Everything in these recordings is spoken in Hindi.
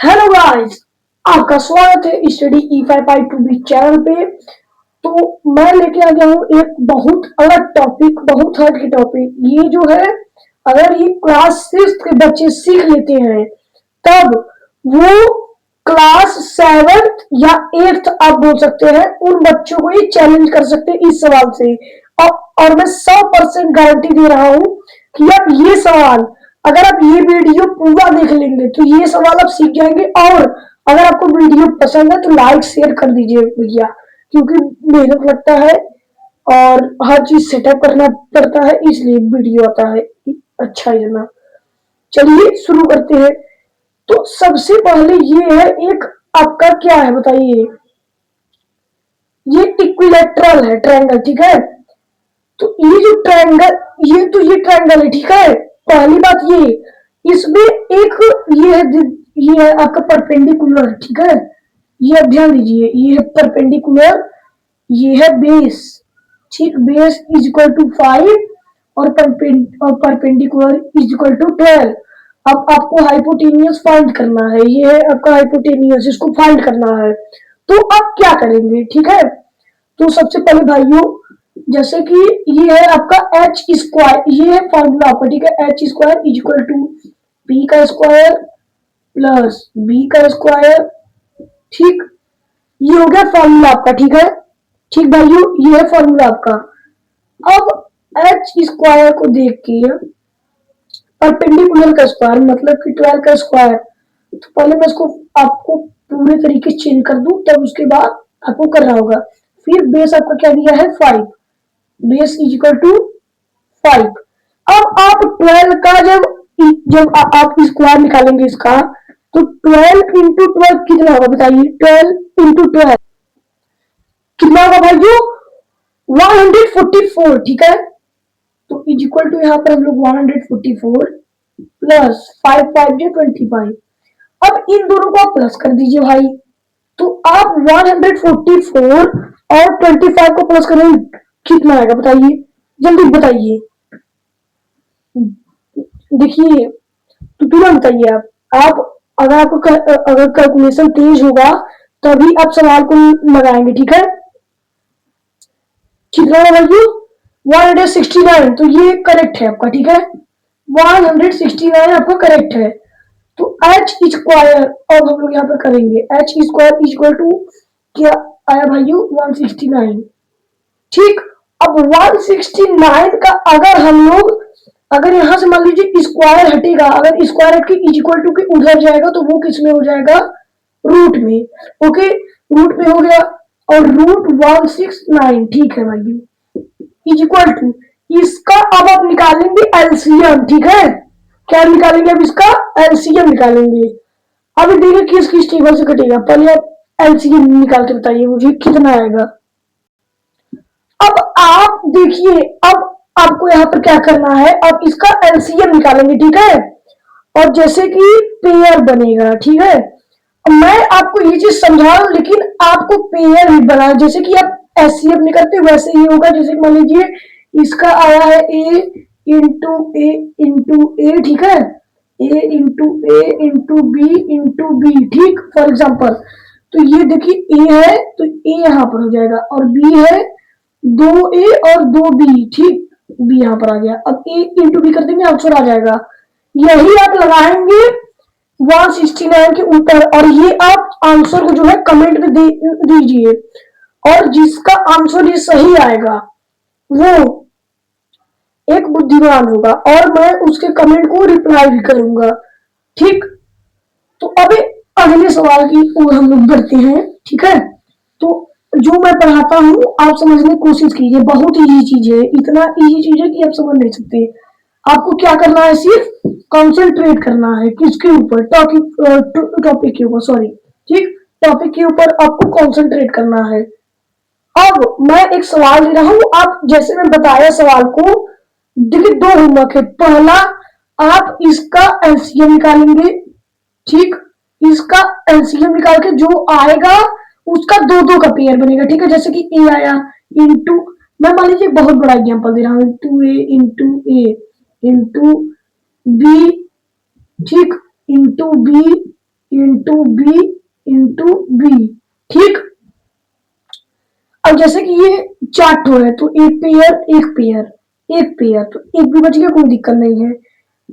हेलो गाइस, आपका स्वागत है स्टडी E5I2B चैनल पे। तो मैं लेके आ गया हूँ एक बहुत अलग टॉपिक, बहुत हट के टॉपिक। ये जो है, अगर ये क्लास 6 के बच्चे सीख लेते हैं तब वो क्लास 7 या 8 आप बोल सकते हैं, उन बच्चों को ये चैलेंज कर सकते हैं इस सवाल से। और मैं 100% गारंटी दे रहा हूँ कि आप ये सवाल, अगर आप ये वीडियो पूरा देख लेंगे तो ये सवाल आप सीख जाएंगे। और अगर आपको वीडियो पसंद है तो लाइक शेयर कर दीजिए भैया, क्योंकि मेहनत लगता है और हर चीज सेटअप करना पड़ता है, इसलिए वीडियो आता है अच्छा ही ना। चलिए शुरू करते हैं। तो सबसे पहले ये है, एक आपका क्या है बताइए, ये इक्विलेटरल है, ट्रायंगल, ठीक है। तो ये जो ट्रायंगल, ये ट्रायंगल है, ठीक है। पहली बात ये, इसमें एक ये है, ये है आपका परपेंडिकुलर, ठीक है। ये अब ध्यान दीजिए, ये है परपेंडिकुलर, ये है बेस, ठीक। बेस इज इक्वल टू 5 और परपेंडिकुलर इज इक्वल टू 12। अब आपको हाइपोटेनियस फाइंड करना है, ये है आपका हाइपोटेनियस, इसको फाइंड करना है। तो आप क्या करेंगे, ठीक है। तो सबसे पहले भाइयों, जैसे कि ये है आपका एच स्क्वायर, ये है फॉर्मूला आपका, ठीक है। H square is equal to P का स्क्वायर प्लस बी का स्क्वायर, ठीक। ये हो गया फॉर्मूला आपका, ठीक है। ठीक भाइयों, ये है फॉर्मूला आपका। अब एच स्क्वायर को देख के परपेंडिकुलर का स्क्वायर मतलब कि 12 का स्क्वायर, तो पहले मैं इसको आपको पूरे तरीके से चेंज कर दूं, तब उसके बाद आपको करना होगा। फिर बेस आपका क्या दिया है 5, बेस इज इक्वल टू 5। अब आप 12 का जब जब आप स्क्वायर निकालेंगे इसका, तो 12 इंटू 12 कितना होगा बताइए। 12 इंटू 12 कितना होगा भाइयों, 144, ठीक है। तो इज इक्वल टू यहाँ पर हम लोग 144 प्लस 5 5 जो 25। अब इन दोनों को आप प्लस कर दीजिए भाई। तो आप 144 और 25 को प्लस करें, कितना आएगा बताइए, जल्दी बताइए। देखिए, तो तुरंत बताइए आप अगर आपको अगर कैलकुलेशन तेज होगा तभी आप सवाल को लगाएंगे, ठीक है। कितना वैल्यू 169, तो ये करेक्ट है आपका, ठीक है। 169 आपका करेक्ट है। तो एच स्क्वायर अब हम लोग यहाँ पर करेंगे, एच स्क्वायर इक्वल टू क्या आया भाइयों 169, ठीक। अब 169 का अगर हम लोग, अगर यहां से मान लीजिए स्क्वायर हटेगा, अगर स्क्वायर हट के इक्वल टू के उधर जाएगा तो वो किस में हो जाएगा, रूट में। ओके, रूट में हो गया। और रूट 169, ठीक है भाई, इज इक्वल टू, इसका अब आप निकालेंगे एलसीएम, ठीक है। क्या निकालेंगे, अब इसका एलसीएम निकालेंगे। अब देखिए किस टेबल से कटेगा, पहले आप एलसीएम निकाल के बताइए मुझे कितना आएगा। अब आप देखिए, अब आपको यहाँ पर क्या करना है, अब इसका एलसीएम निकालेंगे, ठीक है। और जैसे कि पेयर बनेगा, ठीक है। मैं आपको ये चीज समझा रहा हूं, लेकिन आपको पेयर भी बना, जैसे कि आप एचसीएफ निकलते वैसे ही होगा। जैसे मान लीजिए इसका आया है ए इंटू ए, ठीक है। ए इंटू बी, ठीक, फॉर एग्जाम्पल। तो ये देखिए ए है तो ए यहाँ पर हो जाएगा, और बी है 2a और 2b, ठीक। बी यहाँ पर आ गया। अब ए इंटू बी कर देंगे, आंसर आ जाएगा। यही आप लगाएंगे 169 के ऊपर, और ये आप आंसर को जो है कमेंट में दीजिए। और जिसका आंसर ये सही आएगा वो एक बुद्धिमान होगा, और मैं उसके कमेंट को रिप्लाई भी करूंगा, ठीक। तो अभी अगले सवाल की ओर हम लोग बढ़ते हैं, ठीक है। तो जो मैं पढ़ाता हूँ आप समझने की कोशिश कीजिए, बहुत इजी चीज है, इतना इजी चीज है कि आप समझ नहीं सकते। आपको क्या करना है, सिर्फ कंसंट्रेट करना है किसके ऊपर, टॉपिक के ऊपर, सॉरी, ठीक। टॉपिक के ऊपर आपको कंसंट्रेट करना है। अब मैं एक सवाल दे रहा हूं, आप जैसे मैं बताया सवाल को, देखिए दो होमवर्क है। पहला, आप इसका एलसीएम निकालेंगे, ठीक। इसका एलसीएम निकाल के जो आएगा उसका दो दो का पेयर बनेगा, ठीक है। जैसे कि ए आया इंटू, मैं मान लीजिए बहुत बड़ा एग्जाम्पल दे रहा हूँ, इंटू बी, ठीक, into B into B into B. ठीक, अब जैसे कि ये चार्ट हो है तो एक पेयर एक पेयर एक पेयर, तो एक भी बच गया, कोई दिक्कत नहीं है।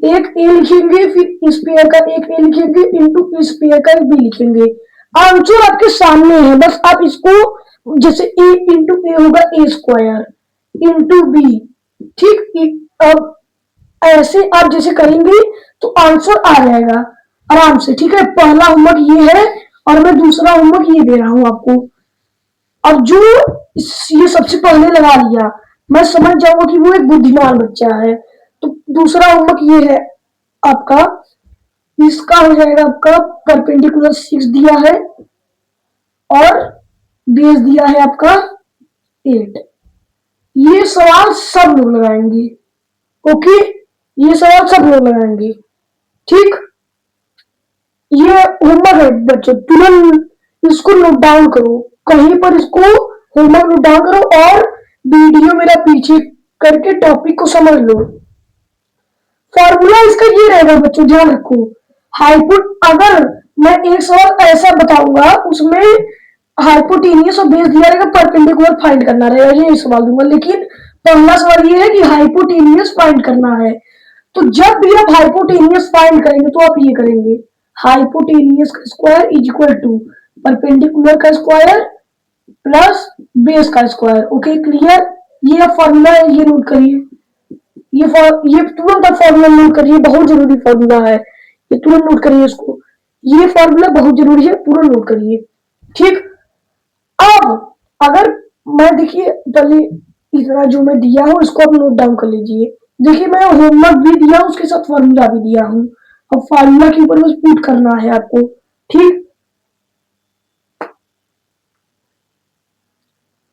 एक ए लिखेंगे, फिर इस पेयर का एक ए लिखेंगे इंटू इस पेयर का एक बी लिखेंगे। आंसर आपके सामने है, बस आप इसको जैसे ए इंटू ए होगा ए स्क्वायर इंटू बी। ठीक, अब ऐसे आप जैसे करेंगे तो आंसर आ जाएगा आराम से। ठीक है, पहला होमवर्क ये है और मैं दूसरा होमवर्क ये दे रहा हूं आपको। और जो ये सबसे पहले लगा लिया, मैं समझ जाऊंगा कि वो एक बुद्धिमान बच्चा है। तो दूसरा होमवर्क ये है आपका, इसका हो जाएगा आपका परपेंडिकुलर 6 दिया है और बेस दिया है आपका 8। ये सवाल सब लोग लगाएंगे। ओके, ये सवाल सब लोग लगाएंगे। ठीक, ये होमवर्क है बच्चों, तुरंत इसको नोट डाउन करो, कहीं पर इसको होमवर्क नोट डाउन करो और वीडियो मेरा पीछे करके टॉपिक को समझ लो। फॉर्मूला इसका ये रहेगा बच्चों, ध्यान रखो। अगर मैं एक सवाल ऐसा बताऊंगा उसमें हाइपोटेनियस और बेस दिया रहेगा, परपेंडिकुलर फाइंड करना रहेगा, ये सवाल दूंगा। लेकिन पहला सवाल ये है कि हाइपोटेनियस फाइंड करना है। तो जब भी आप हाइपोटेनियस फाइंड करेंगे तो आप ये करेंगे, हाइपोटेनियस का square is equal to perpendicular का स्क्वायर प्लस बेस का स्क्वायर। Okay, clear? ये फॉर्मूला है, ये नोट करिए। ये तुरंत आप फॉर्मूला नोट करिए, बहुत जरूरी फॉर्मूला है, ये तुरंत नोट करिए इसको। ये फॉर्मूला बहुत जरूरी है, पूरा नोट करिए। ठीक, अब अगर मैं देखिए पहले इतना जो मैं दिया हूं इसको आप नोट डाउन कर लीजिए। देखिए मैं होमवर्क भी दिया हूं, उसके साथ फॉर्मूला भी दिया हूं। अब फॉर्मूला के ऊपर बस पुट करना है आपको। ठीक,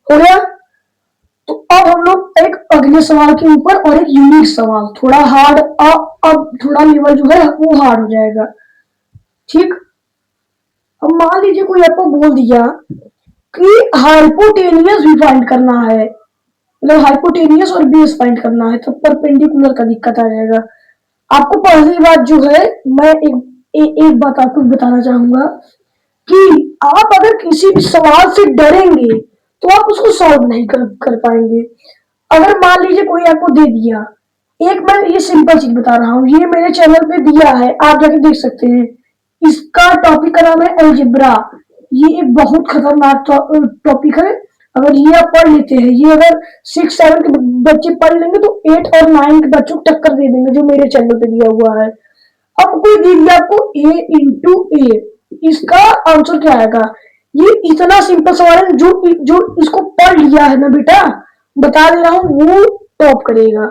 हो गया? तो अब हम लोग एक अगले सवाल के ऊपर और एक यूनिक सवाल, थोड़ा हार्ड, अब थोड़ा लेवल जो है वो हार्ड हो जाएगा। ठीक, अब मान लीजिए कोई आपको बोल दिया कि हाइपोटेनियस भी फाइंड करना है, मतलब हाइपोटेनियस और बेस फाइंड करना है, तो परपेंडिकुलर का दिक्कत आ जाएगा। आपको पहली बात जो है मैं एक बात आपको बताना चाहूंगा कि आप अगर किसी भी सवाल से डरेंगे तो आप उसको सॉल्व नहीं कर पाएंगे। अगर मान लीजिए कोई आपको दे दिया, एक मैं ये सिंपल चीज बता रहा हूँ, ये मेरे चैनल पे दिया है, आप जाके देख सकते हैं। इसका टॉपिक का नाम है अलजेब्रा। ये एक बहुत खतरनाक टॉपिक है। अगर ये आप पढ़ लेते हैं, ये अगर 6-7 के बच्चे पढ़ लेंगे तो 8 और 9 के बच्चों को टक्कर दे देंगे, जो मेरे चैनल पे दिया हुआ है। अब कोई दे दिया आपको a इंटू ए, इसका आंसर क्या आएगा? ये इतना सिंपल सवाल है, जो इसको पढ़ लिया है ना बेटा, बता दे रहा हूँ, वो टॉप करेगा।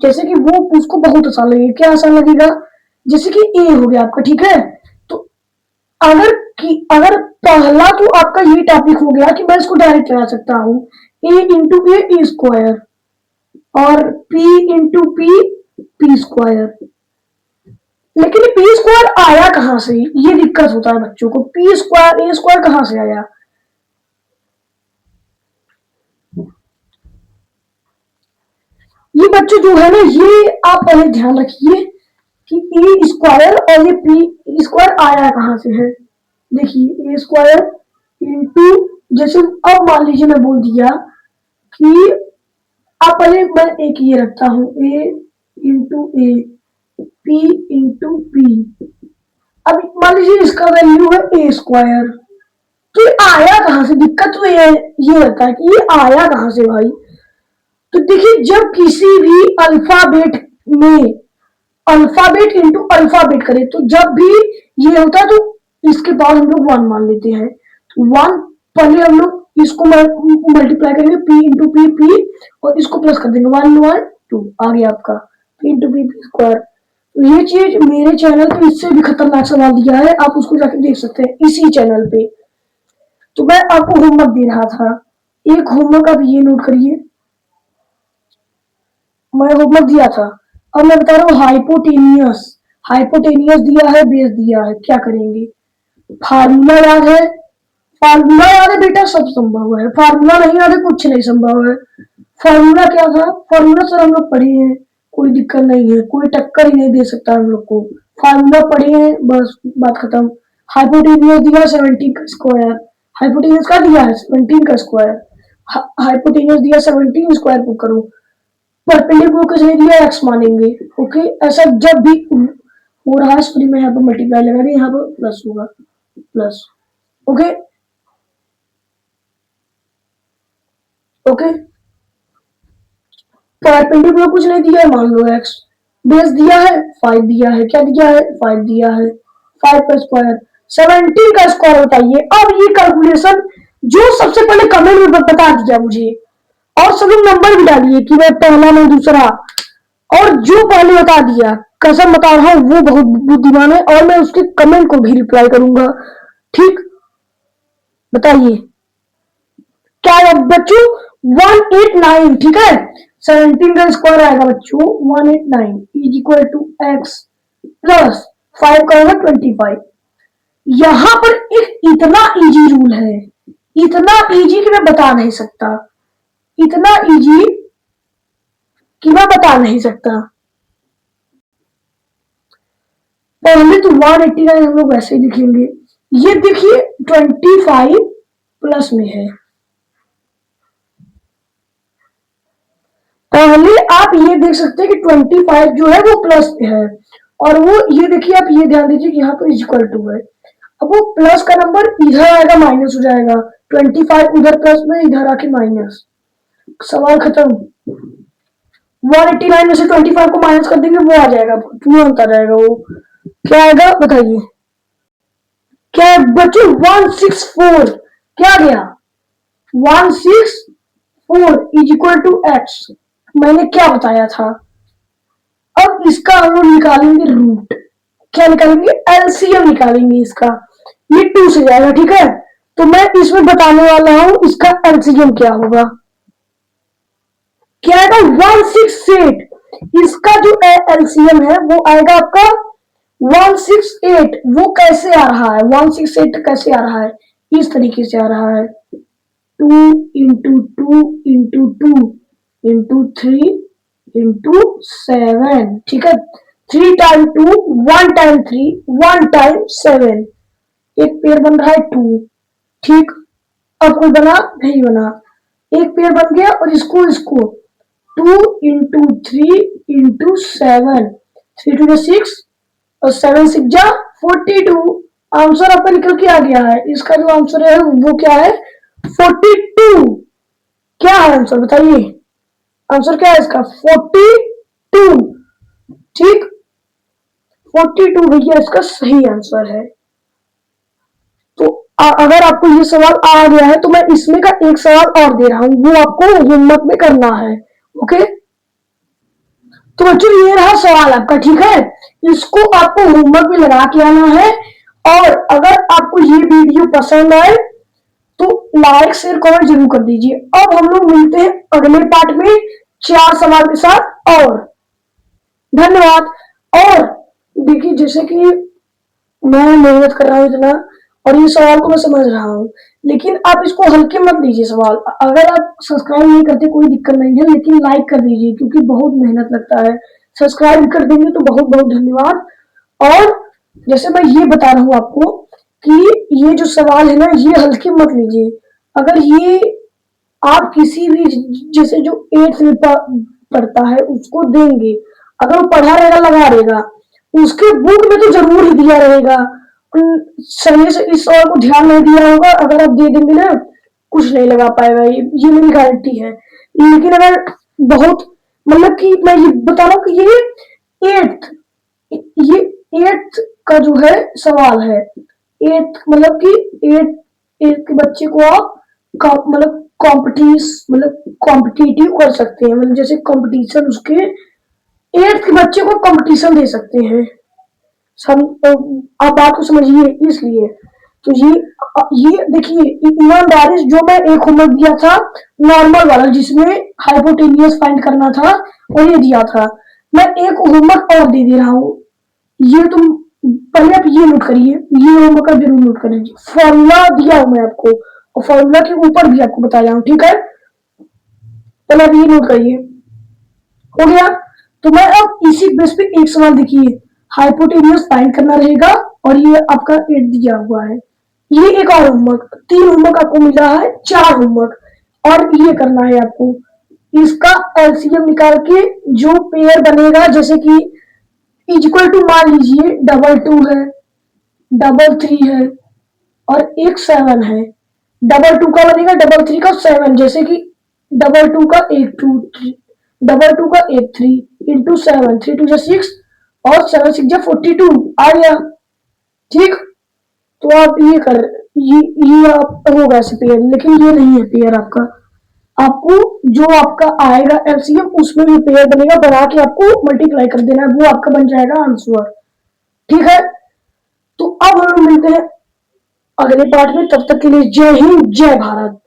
जैसे कि वो उसको बहुत आसान लगेगा। क्या आसान लगेगा? जैसे कि ए हो गया आपका, ठीक है। तो अगर पहला तो आपका ये टॉपिक हो गया कि मैं इसको डायरेक्ट लगा सकता हूँ, ए इंटू ए स्क्वायर और पी इंटू पी स्क्वायर। लेकिन पी स्क्वायर आया कहां से, ये दिक्कत होता है बच्चों को। पी स्क्वायर ए स्क्वायर कहां से आया? ये बच्चों जो है ना, ये आप पहले ध्यान रखिए कि ए स्क्वायर और ये पी स्क्वायर आया कहां से है। देखिए ए स्क्वायर इंटू, जैसे अब मान लीजिए मैं बोल दिया कि आप पहले मैं एक ये रखता हूं, A into A P into P. अब मान लीजिए इसका वैल्यू है ए स्क्वायर, तो ये आया कहां से? दिक्कत तो ये रहता है कि ये आया कहां से भाई। तो देखिए जब किसी भी अल्फाबेट में अल्फाबेट इंटू अल्फाबेट करे, तो जब भी ये होता है तो इसके बाद हम लोग 1 मान लेते हैं। तो 1 पहले हम लोग इसको मल्टीप्लाई करेंगे, पी इंटू पी पी, और इसको प्लस कर देंगे, 1 1 2 आ गया आपका पी इंटू पी स्क्वायर। तो ये चीज मेरे चैनल पे इससे भी खतरनाक सवाल दिया है, आप उसको जाके देख सकते हैं इसी चैनल पे। तो मैं आपको होमवर्क दे रहा था, एक होमवर्क आप ये नोट करिए, मैं होमवर्क दिया था। अब मैं बता रहा हूँ हाइपोटेनियस, हाइपोटेनियस दिया है, बेस दिया है, क्या करेंगे? फार्मूला याद है? फार्मूला याद है बेटा, सब संभव है। फार्मूला नहीं याद है, कुछ नहीं संभव है। फार्मूला क्या था? फार्मूला सर हम लोग पढ़े हैं, कोई दिक्कत नहीं है, कोई टक्कर ही नहीं दे सकता हम लोग को। फार्मूला पढ़े हैं, बस बात खत्म। हाइपोटेन्यूज दिया 17 का स्क्वायर, हाइपोटेन्यूज का दिया है 17 का स्क्वायर, हाइपोटेन्यूज दिया 17 स्क्वायर पुट करो, परपेंडिकुलर कुछ नहीं दिया एक्स मानेंगे। ओके, ऐसा जब भी हो रहा है स्टोरी में यहाँ पर मल्टीप्लाई लगा दें, यहाँ पर प्लस होगा प्लस। ओके ओके, परपेंडिकुलर कुछ नहीं दिया है, मान लो एक्स, बेस दिया है 5 दिया है, क्या दिया है 5 दिया है, 5 का स्क्वायर 17 का स्क्वायर बताइए। अब ये कैलकुलेशन जो सबसे पहले कमेंट में बता दिया मुझे, और सब लोग नंबर भी डालिए कि मैं पहला मैं दूसरा, और जो पहले बता दिया कसम बता रहा हूँ वो बहुत बुद्धिमान है, और मैं उसके कमेंट को भी रिप्लाई करूंगा। ठीक, बताइए क्या है बच्चों, 189। ठीक है, 17 का स्क्वायर आएगा बच्चों 189 is equal to X plus 5 का होगा 25। यहां पर एक इतना इजी रूल है, इतना इजी कि मैं बता नहीं सकता, इतना इजी कि मैं बता नहीं सकता। पहले तो 189 हम लोग वैसे ही लिखेंगे, ये देखिए 25 प्लस में है। पहले आप ये देख सकते हैं कि 25 जो है वो प्लस में है, और वो ये देखिए आप ये ध्यान दीजिए कि यहाँ पर इक्वल टू है। अब वो प्लस का नंबर इधर आएगा माइनस हो जाएगा, 25 उधर प्लस में इधर आके माइनस, सवाल खत्म। 189 में से 25 को माइनस कर देंगे वो आ जाएगा, पूरा होता रहेगा वो, क्या आएगा बताइए, क्या बच्चों 164, क्या गया 164 इज इक्वल टू एक्स, मैंने क्या बताया था। अब इसका हम लोग निकालेंगे रूट, क्या निकालेंगे एलसीएम निकालेंगे इसका, ये 2 से जाएगा। ठीक है, तो मैं इसमें बताने वाला हूं इसका एलसीएम क्या होगा, क्या आएगा 168, इसका जो एलसीएम है वो आएगा आपका 168। वो कैसे आ रहा है 168 कैसे आ रहा है, इस तरीके से आ रहा है 2 इंटू 2 इंटू 2 इंटू 3 इंटू 7। ठीक है, 3 टाइम 2 1 टाइम 3 1 टाइम 7, एक पेयर बन रहा है 2। ठीक, अब कोई बना नहीं बना, एक पेयर बन गया, और इसको इसको 2 इंटू 3 इंटू 7, 3 टू 6 और 7 6 जा 42। आंसर आपका निकल के आ गया है, इसका जो आंसर है वो क्या है 42। क्या है आंसर बताइए, आंसर क्या है इसका 42। ठीक, 42 भैया इसका सही आंसर है। तो अगर आपको ये सवाल आ गया है तो मैं इसमें का एक सवाल और दे रहा हूं, वो आपको होमवर्क में करना है। ओके, तो बच्चों ये रहा सवाल आपका। ठीक है, इसको आपको होमवर्क में लगा के आना है, और अगर आपको ये वीडियो पसंद आए तो लाइक शेयर कमेंट जरूर कर दीजिए। अब हम लोग मिलते हैं अगले पार्ट में 4 सवाल के साथ, और धन्यवाद। और देखिए जैसे कि मैं मेहनत कर रहा हूँ इतना, और ये सवाल को मैं समझ रहा हूँ, लेकिन आप इसको हल्के मत लीजिए सवाल। अगर आप सब्सक्राइब नहीं करते कोई दिक्कत नहीं है, लेकिन लाइक कर दीजिए क्योंकि बहुत मेहनत लगता है। सब्सक्राइब कर देंगे तो बहुत बहुत धन्यवाद। और जैसे मैं ये बता रहा हूँ आपको कि ये जो सवाल है ना ये हल्के मत लीजिए। अगर ये आप किसी भी जैसे जो 8th में पढ़ता है उसको देंगे, अगर वो पढ़ा रहेगा लगा रहेगा, उसके बुक में तो जरूर ही दिया रहेगा, सही से इस सवाल को ध्यान नहीं दिया होगा, अगर आप दे देंगे ना कुछ नहीं लगा पाएगा, ये मेरी गारंटी है। लेकिन अगर बहुत मतलब कि मैं ये बता रहा हूँ कि ये 8th का जो है सवाल है, 8th मतलब कि 8 के बच्चे को आप मतलब कॉम्पिटिटिव कर सकते हैं, मतलब जैसे कंपटीशन उसके 8th के बच्चे को कंपटीशन दे सकते हैं। आप बात को समझिए, इसलिए तो ये देखिए ईमानदारी जो मैं एक होमवर्क दिया था नॉर्मल वाला जिसमें हाइपोटेनियस फाइंड करना था और ये दिया था, मैं एक होमवर्क और दे रहा हूँ। ये तुम पहले आप ये नोट करिए, ये होमवर्क आप जरूर नोट करिए, फॉर्मूला दिया हूं मैं आपको और फॉर्मूला के ऊपर भी आपको बताया हूँ। ठीक है, पहले आप ये नोट करिए, हो गया। तो मैं अब इसी बेस पे एक सवाल देखिए, हाइपोटेन्यूज फाइंड करना रहेगा और ये आपका 8 दिया हुआ है। ये एक और होमवर्क, 3 होमवर्क आपको मिला है, 4 होमवर्क और ये करना है आपको। इसका एलसीएम निकाल के जो पेयर बनेगा, जैसे कि इक्वल टू मान लीजिए डबल 2 है, डबल 3 है और एक 7 है। डबल 2 का बनेगा डबल 3 का 7, जैसे कि डबल 2 का 8 2 डबल 2 का 8 3 इंटू 7, 3 2 6 और 7 6 42 आ गया। ठीक, तो आप ये कर, ये आप होगा ऐसे पेयर, लेकिन ये नहीं है पेयर आपका। आपको जो आपका आएगा एलसीएम उसमें जो पेयर बनेगा बना के आपको मल्टीप्लाई कर देना है, वो आपका बन जाएगा आंसर। ठीक है, तो अब हम मिलते हैं अगले पार्ट में, तब तक के लिए जय हिंद जय भारत।